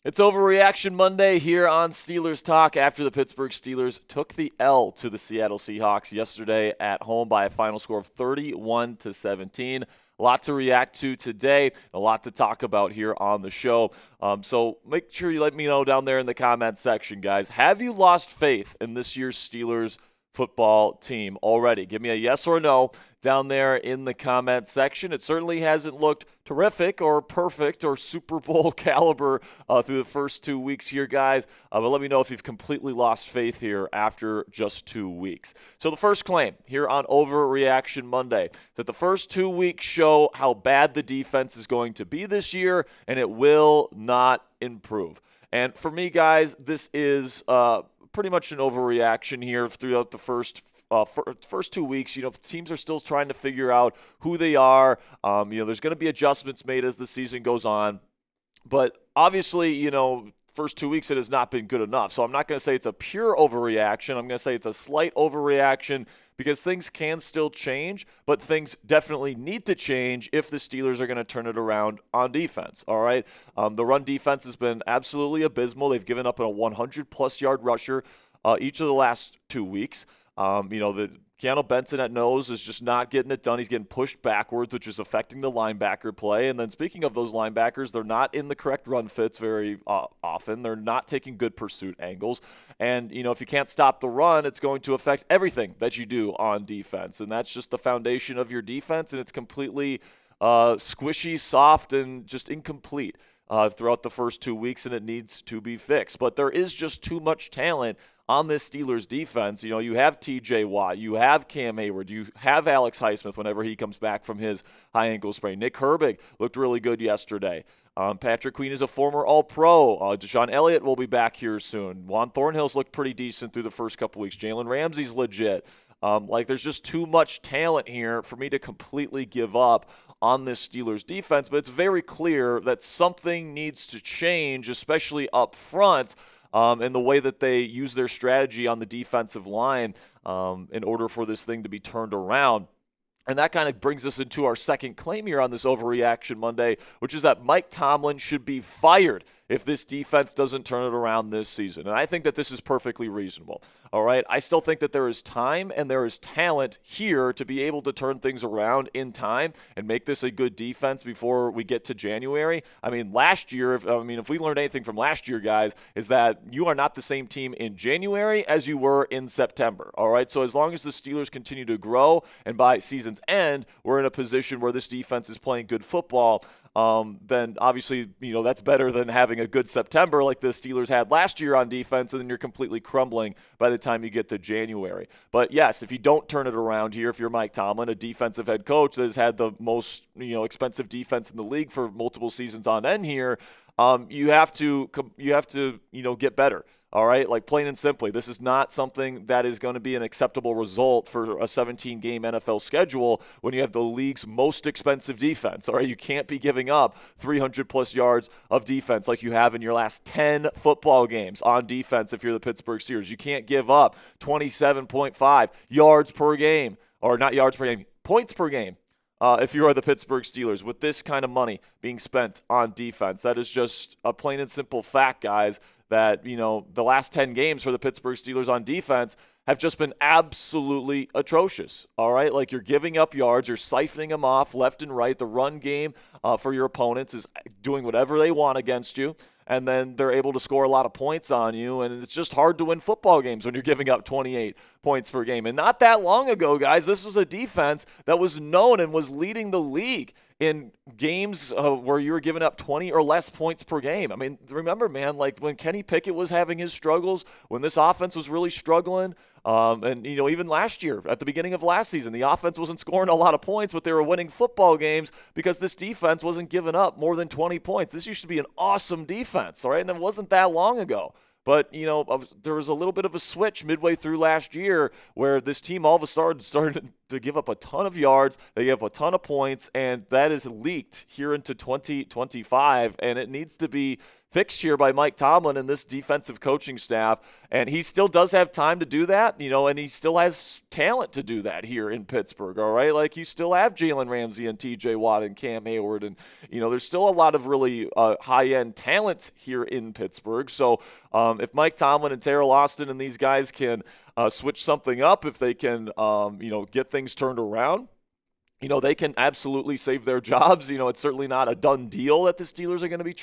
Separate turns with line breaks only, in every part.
It's Overreaction Monday here on Steelers Talk after the Pittsburgh Steelers took the L to the Seattle Seahawks yesterday at home by a final score of 31-17. A lot to react to today, a lot to talk about here on the show. So make sure you let me know down there in the comment section, guys. Have you lost faith in this year's Steelers football team already? Give me a yes or no down there in the comment section. It certainly hasn't looked terrific or perfect or Super Bowl caliber through the first 2 weeks here, guys. But let me know if you've completely lost faith here after just 2 weeks. So the first claim here on Overreaction Monday, that the first 2 weeks show how bad the defense is going to be this year, and it will not improve. And for me, guys, this is pretty much an overreaction here throughout the first 2 weeks. Teams are still trying to figure out who they are. There's going to be adjustments made as the season goes on. But obviously, first 2 weeks it has not been good enough. So I'm not going to say it's a pure overreaction. I'm going to say it's a slight overreaction because things can still change, but things definitely need to change if the Steelers are going to turn it around on defense, all right? The run defense has been absolutely abysmal. They've given up a 100-plus yard rusher each of the last 2 weeks. The Keanu Benson at nose is just not getting it done. He's getting pushed backwards, which is affecting the linebacker play. And then speaking of those linebackers, they're not in the correct run fits very often. They're not taking good pursuit angles. And, if you can't stop the run, it's going to affect everything that you do on defense. And that's just the foundation of your defense, and it's completely squishy, soft, and just incomplete throughout the first 2 weeks, and it needs to be fixed. But there is just too much talent on this Steelers defense. You have T.J. Watt, you have Cam Hayward, you have Alex Highsmith whenever he comes back from his high ankle sprain. Nick Herbig looked really good yesterday. Patrick Queen is a former All-Pro. Deshaun Elliott will be back here soon. Juan Thornhill's looked pretty decent through the first couple weeks. Jalen Ramsey's legit. There's just too much talent here for me to completely give up on this Steelers defense, but it's very clear that something needs to change, especially up front, and the way that they use their strategy on the defensive line in order for this thing to be turned around. And that kind of brings us into our second claim here on this Overreaction Monday, which is that Mike Tomlin should be fired if this defense doesn't turn it around this season. And I think that this is perfectly reasonable. All right, I still think that there is time and there is talent here to be able to turn things around in time and make this a good defense before we get to January. Last year, if we learned anything from last year, guys, is that you are not the same team in January as you were in September. All right, so as long as the Steelers continue to grow and by season's end, we're in a position where this defense is playing good football, then obviously, that's better than having a good September like the Steelers had last year on defense, and then you're completely crumbling by the time you get to January. But yes, if you don't turn it around here, if you're Mike Tomlin, a defensive head coach that has had the most, expensive defense in the league for multiple seasons on end here, you have to get better. All right, plain and simply, this is not something that is going to be an acceptable result for a 17-game NFL schedule when you have the league's most expensive defense. All right, you can't be giving up 300-plus yards of defense like you have in your last 10 football games on defense if you're the Pittsburgh Steelers. You can't give up 27.5 yards per game, or not yards per game, points per game. If you are the Pittsburgh Steelers, with this kind of money being spent on defense. That is just a plain and simple fact, guys, that, the last 10 games for the Pittsburgh Steelers on defense have just been absolutely atrocious, all right? You're giving up yards, you're siphoning them off left and right. The run game for your opponents is doing whatever they want against you, and then they're able to score a lot of points on you, and it's just hard to win football games when you're giving up 28 points per game. And not that long ago, guys, this was a defense that was known and was leading the league in games where you were giving up 20 or less points per game. Remember, man, when Kenny Pickett was having his struggles, when this offense was really struggling, and even last year, at the beginning of last season, the offense wasn't scoring a lot of points, but they were winning football games because this defense wasn't giving up more than 20 points. This used to be an awesome defense, all right? And it wasn't that long ago. But, there was a little bit of a switch midway through last year where this team all of a sudden started to give up a ton of yards. They give up a ton of points, and that is leaked here into 2025, and it needs to be fixed here by Mike Tomlin and this defensive coaching staff. And he still does have time to do that, and he still has talent to do that here in Pittsburgh, all right? Like, you still have Jalen Ramsey and T.J. Watt and Cam Hayward, and, there's still a lot of really high-end talent here in Pittsburgh. So if Mike Tomlin and Terrell Austin and these guys can switch something up, if they can, get things turned around, they can absolutely save their jobs. It's certainly not a done deal that the Steelers are going to be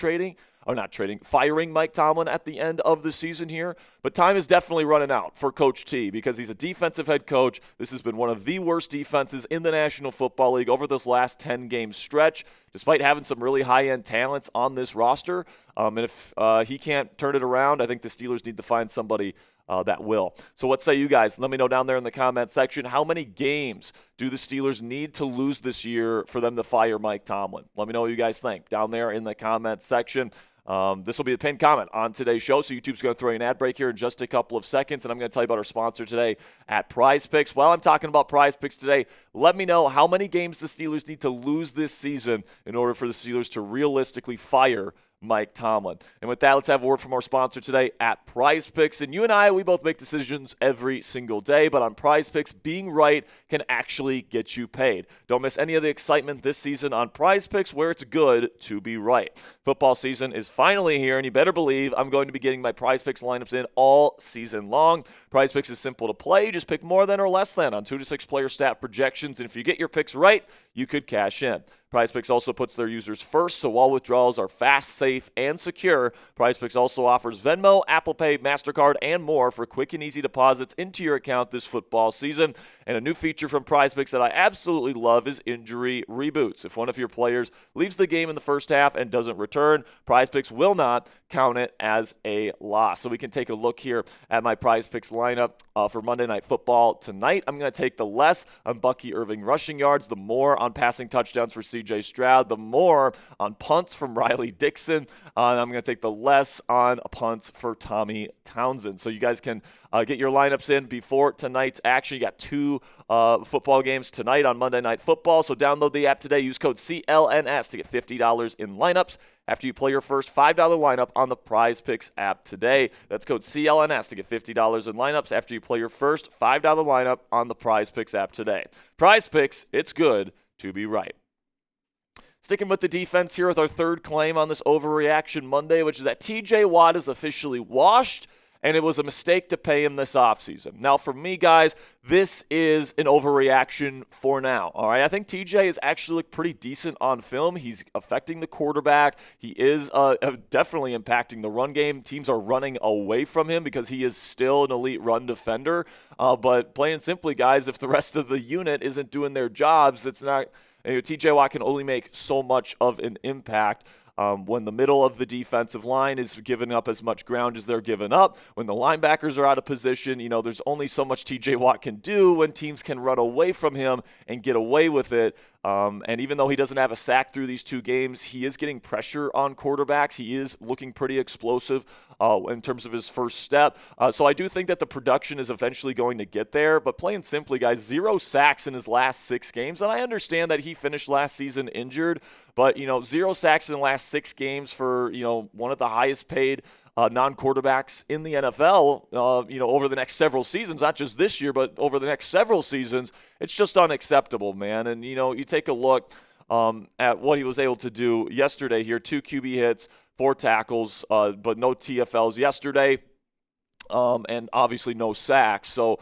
firing Mike Tomlin at the end of the season here. But time is definitely running out for Coach T because he's a defensive head coach. This has been one of the worst defenses in the National Football League over this last 10-game stretch, despite having some really high-end talents on this roster. And if he can't turn it around, I think the Steelers need to find somebody that will. So what say you guys? Let me know down there in the comment section. How many games do the Steelers need to lose this year for them to fire Mike Tomlin? Let me know what you guys think down there in the comment section. This will be the pinned comment on today's show, so YouTube's going to throw you an ad break here in just a couple of seconds, and I'm going to tell you about our sponsor today at Prize Picks. While I'm talking about Prize Picks today, let me know how many games the Steelers need to lose this season in order for the Steelers to realistically fire Mike Tomlin. And with that, let's have a word from our sponsor today at Prize Picks. And you and I, we both make decisions every single day, but on Prize Picks, being right can actually get you paid. Don't miss any of the excitement this season on Prize Picks, where it's good to be right. Football season is finally here, and you better believe I'm going to be getting my Prize Picks lineups in all season long. Prize Picks is simple to play. You just pick more than or less than on 2 to 6 player stat projections, and if you get your picks right, you could cash in. PrizePicks also puts their users first, so all withdrawals are fast, safe, and secure. PrizePicks also offers Venmo, Apple Pay, MasterCard, and more for quick and easy deposits into your account this football season. And a new feature from PrizePicks that I absolutely love is injury reboots. If one of your players leaves the game in the first half and doesn't return, PrizePicks will not count it as a loss. So we can take a look here at my PrizePicks lineup for Monday Night Football tonight. I'm going to take the less on Bucky Irving rushing yards, the more on passing touchdowns for C.J. Stroud, the more on punts from Riley Dixon. I'm going to take the less on punts for Tommy Townsend. So you guys can get your lineups in before tonight's action. You got 2 football games tonight on Monday Night Football. So download the app today. Use code CLNS to get $50 in lineups after you play your first $5 lineup on the Prize Picks app today. That's code CLNS to get $50 in lineups after you play your first $5 lineup on the Prize Picks app today. Prize Picks, it's good to be right. Sticking with the defense here with our third claim on this Overreaction Monday, which is that T.J. Watt is officially washed, and it was a mistake to pay him this offseason. Now, for me, guys, this is an overreaction for now, all right? I think TJ has actually looked pretty decent on film. He's affecting the quarterback. He is definitely impacting the run game. Teams are running away from him because he is still an elite run defender. But plain and simply, guys, if the rest of the unit isn't doing their jobs, it's not – T.J. Watt can only make so much of an impact when the middle of the defensive line is giving up as much ground as they're giving up. When the linebackers are out of position, there's only so much T.J. Watt can do when teams can run away from him and get away with it. And even though he doesn't have a sack through these 2 games, he is getting pressure on quarterbacks. He is looking pretty explosive in terms of his first step. So I do think that the production is eventually going to get there. But plain and simply, guys, 0 sacks in his last 6 games. And I understand that he finished last season injured. But, 0 sacks in the last 6 games for, one of the highest paid non-quarterbacks in the NFL, over the next several seasons, not just this year, but over the next several seasons, it's just unacceptable, man. And, you take a look at what he was able to do yesterday here, 2 QB hits, 4 tackles, but no TFLs yesterday. And obviously no sacks. So,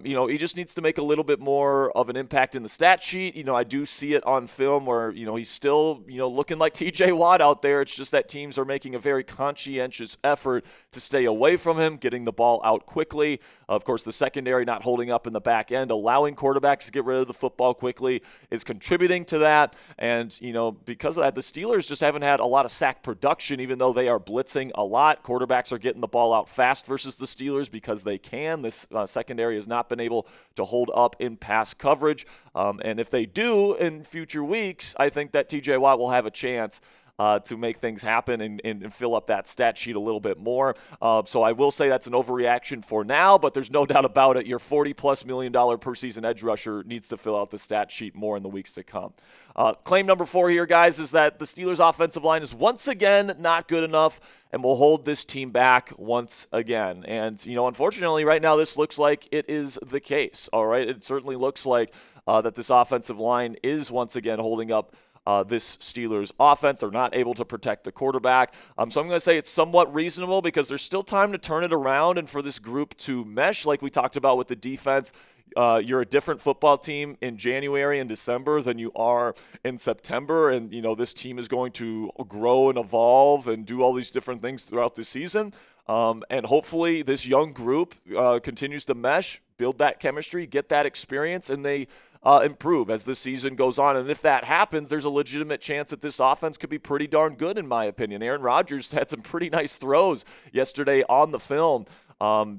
he just needs to make a little bit more of an impact in the stat sheet. I do see it on film where, he's still, looking like T.J. Watt out there. It's just that teams are making a very conscientious effort to stay away from him, getting the ball out quickly. Of course, the secondary not holding up in the back end, allowing quarterbacks to get rid of the football quickly is contributing to that. And, because of that, the Steelers just haven't had a lot of sack production, even though they are blitzing a lot. Quarterbacks are getting the ball out fast versus the Steelers because they can. This secondary has not been able to hold up in pass coverage. And if they do in future weeks, I think that T.J. Watt will have a chance to make things happen and fill up that stat sheet a little bit more. So I will say that's an overreaction for now, but there's no doubt about it. Your $40+ million per season edge rusher needs to fill out the stat sheet more in the weeks to come. Claim number 4 here, guys, is that the Steelers' offensive line is once again not good enough and will hold this team back once again. And, unfortunately, right now this looks like it is the case, all right? It certainly looks like that this offensive line is once again holding up this Steelers offense. They're not able to protect the quarterback. So I'm going to say it's somewhat reasonable because there's still time to turn it around and for this group to mesh like we talked about with the defense. You're a different football team in January and December than you are in September. And, this team is going to grow and evolve and do all these different things throughout the season. And hopefully this young group continues to mesh, build that chemistry, get that experience, and they improve as the season goes on. And if that happens, there's a legitimate chance that this offense could be pretty darn good, in my opinion. Aaron Rodgers had some pretty nice throws yesterday on the film.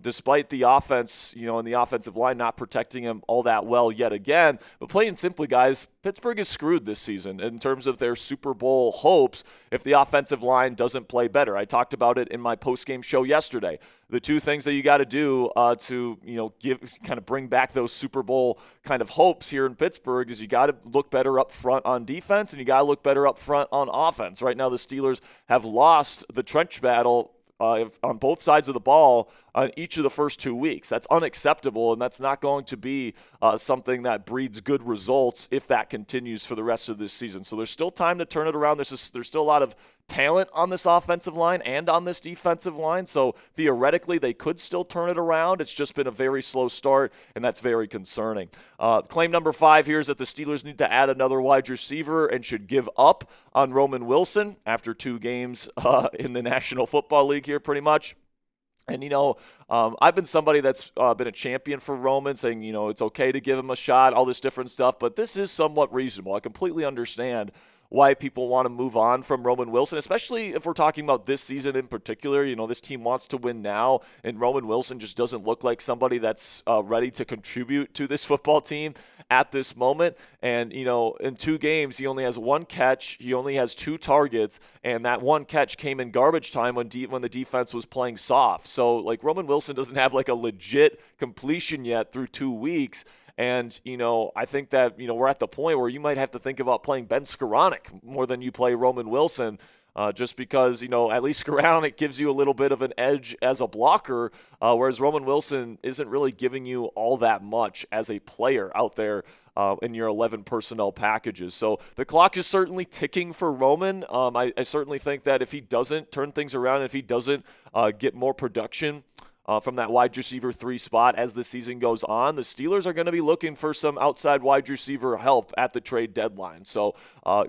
Despite the offense, and the offensive line not protecting him all that well yet again. But plain simply, guys, Pittsburgh is screwed this season in terms of their Super Bowl hopes if the offensive line doesn't play better. I talked about it in my post-game show yesterday. The two things that you got to do to bring back those Super Bowl kind of hopes here in Pittsburgh is you got to look better up front on defense and you got to look better up front on offense. Right now, the Steelers have lost the trench battle on both sides of the ball on each of the first 2 weeks. That's unacceptable, and that's not going to be something that breeds good results if that continues for the rest of this season. So there's still time to turn it around. There's still a lot of talent on this offensive line and on this defensive line, so theoretically they could still turn it around. It's just been a very slow start, and that's very concerning. Claim number 5 here is that the Steelers need to add another wide receiver and should give up on Roman Wilson after 2 games in the National Football League here pretty much. And, I've been somebody that's been a champion for Roman, saying, it's okay to give him a shot, all this different stuff, but this is somewhat reasonable. I completely understand why people want to move on from Roman Wilson, especially if we're talking about this season in particular. This team wants to win now, and Roman Wilson just doesn't look like somebody that's ready to contribute to this football team at this moment. And, in 2 games, he only has 1 catch. He only has 2 targets, and that 1 catch came in garbage time when the defense was playing soft. So, Roman Wilson doesn't have, a legit completion yet through 2 weeks. And, I think that, we're at the point where you might have to think about playing Ben Skoranek more than you play Roman Wilson, just because, at least Skoranek gives you a little bit of an edge as a blocker, whereas Roman Wilson isn't really giving you all that much as a player out there in your 11 personnel packages. So the clock is certainly ticking for Roman. I certainly think that if he doesn't turn things around, if he doesn't get more production from that wide receiver 3 spot as the season goes on, the Steelers are going to be looking for some outside wide receiver help at the trade deadline. So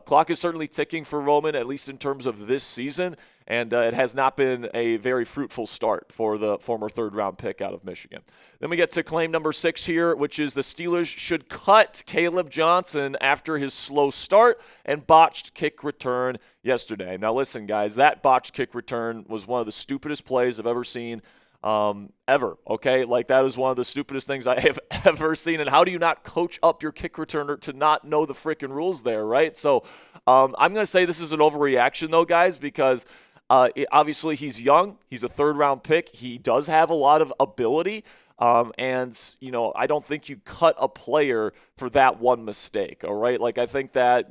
clock is certainly ticking for Roman, at least in terms of this season, and it has not been a very fruitful start for the former 3rd-round pick out of Michigan. Then we get to claim number 6 here, which is the Steelers should cut Kaleb Johnson after his slow start and botched kick return yesterday. Now listen, guys, that botched kick return was one of the stupidest plays I've ever seen ever, okay? That is one of the stupidest things I have ever seen. And how do you not coach up your kick returner to not know the freaking rules there, right? So I'm going to say this is an overreaction, though, guys, because obviously he's young. He's a 3rd-round pick. He does have a lot of ability. And, I don't think you cut a player for that one mistake, all right? I think that,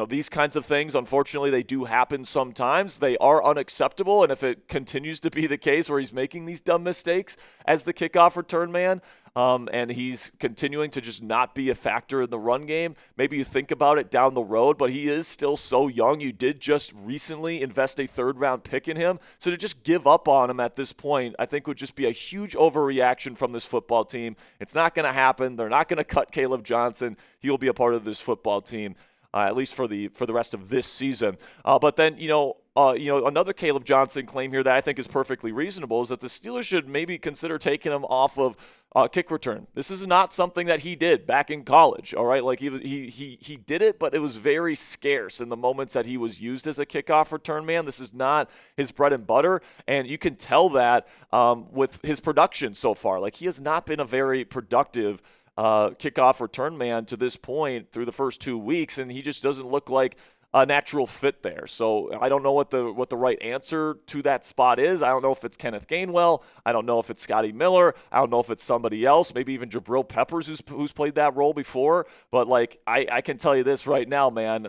these kinds of things, unfortunately, they do happen sometimes. They are unacceptable, and if it continues to be the case where he's making these dumb mistakes as the kickoff return man, and he's continuing to just not be a factor in the run game, maybe you think about it down the road, but he is still so young. You did just recently invest a 3rd-round pick in him, so to just give up on him at this point, I think would just be a huge overreaction from this football team. It's not going to happen. They're not going to cut Kaleb Johnson. He'll be a part of this football team. At least for the rest of this season. But then, another Kaleb Johnson claim here that I think is perfectly reasonable is that the Steelers should maybe consider taking him off of kick return. This is not something that he did back in college, all right? He did it, but it was very scarce in the moments that he was used as a kickoff return man. This is not his bread and butter, and you can tell that with his production so far. He has not been a very productive kickoff return man to this point through the first 2 weeks, and he just doesn't look like a natural fit there. So I don't know what the right answer to that spot is. I don't know if it's Kenneth Gainwell. I don't know if it's Scotty Miller. I don't know if it's somebody else, maybe even Jabril Peppers who's played that role before. But like I can tell you this right now, man.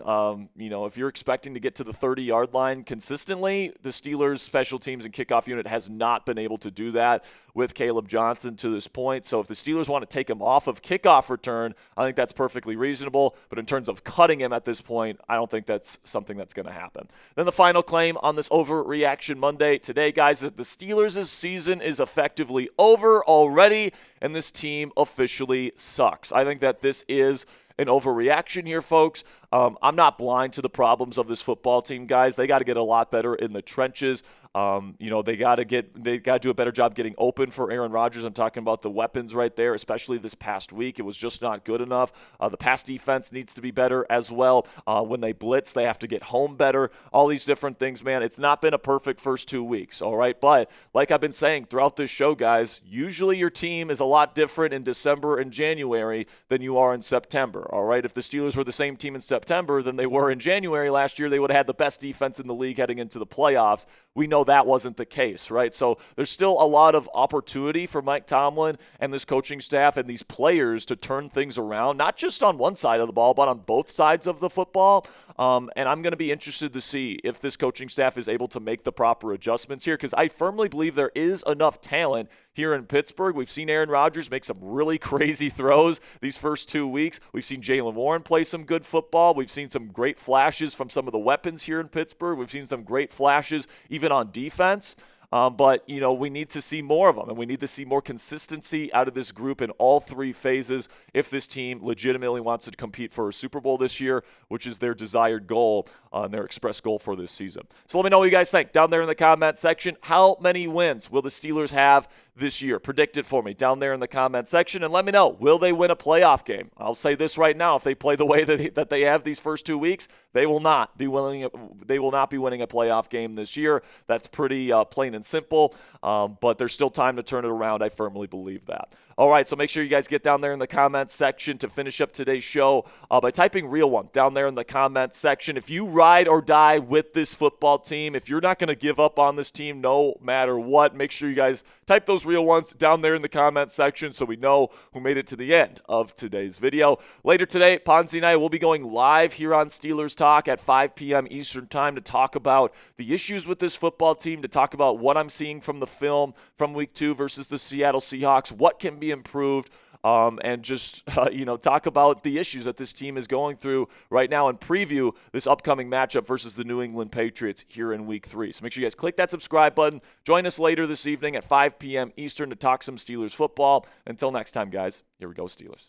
If you're expecting to get to the 30-yard line consistently, the Steelers' special teams and kickoff unit has not been able to do that with Kaleb Johnson to this point. So if the Steelers want to take him off of kickoff return, I think that's perfectly reasonable. But in terms of cutting him at this point, I don't think that's something that's going to happen. Then the final claim on this Overreaction Monday today, guys, that the Steelers' season is effectively over already, and this team officially sucks. I think that this is an overreaction here, folks. I'm not blind to the problems of this football team, guys. They got to get a lot better in the trenches. They got to do a better job getting open for Aaron Rodgers. I'm talking about the weapons right there, especially this past week. It was just not good enough. The pass defense needs to be better as well. When they blitz, they have to get home better. All these different things, man. It's not been a perfect first 2 weeks, all right? But like I've been saying throughout this show, guys, usually your team is a lot different in December and January than you are in September, all right? If the Steelers were the same team in September than they were in January last year, they would have had the best defense in the league heading into the playoffs. We know that wasn't the case, right? So there's still a lot of opportunity for Mike Tomlin and this coaching staff and these players to turn things around, not just on one side of the ball, but on both sides of the football. And I'm going to be interested to see if this coaching staff is able to make the proper adjustments here, because I firmly believe there is enough talent here in Pittsburgh. We've seen Aaron Rodgers make some really crazy throws these first 2 weeks. We've seen Jaylen Warren play some good football. We've seen some great flashes from some of the weapons here in Pittsburgh. We've seen some great flashes even on defense. But we need to see more of them, and we need to see more consistency out of this group in all three phases if this team legitimately wants to compete for a Super Bowl this year, which is their desired goal and their express goal for this season. So let me know what you guys think down there in the comment section. How many wins will the Steelers have this year? Predict it for me down there in the comment section, and let me know, will they win a playoff game? I'll say this right now, if they play the way that they have these first 2 weeks, they will not be winning a playoff game this year. That's pretty plain and simple, but there's still time to turn it around. I firmly believe that. All right, so make sure you guys get down there in the comments section to finish up today's show by typing real one down there in the comments section. If you ride or die with this football team, if you're not going to give up on this team no matter what, make sure you guys type those real ones down there in the comments section so we know who made it to the end of today's video. Later today, Ponzi and I will be going live here on Steelers Talk at 5 p.m. Eastern Time to talk about the issues with this football team, to talk about what I'm seeing from the film from Week 2 versus the Seattle Seahawks, what can be improved, and just talk about the issues that this team is going through right now and preview this upcoming matchup versus the New England Patriots here in Week 3. So make sure you guys click that subscribe button. Join us later this evening at 5 p.m. Eastern to talk some Steelers football. Until next time, guys, here we go, Steelers.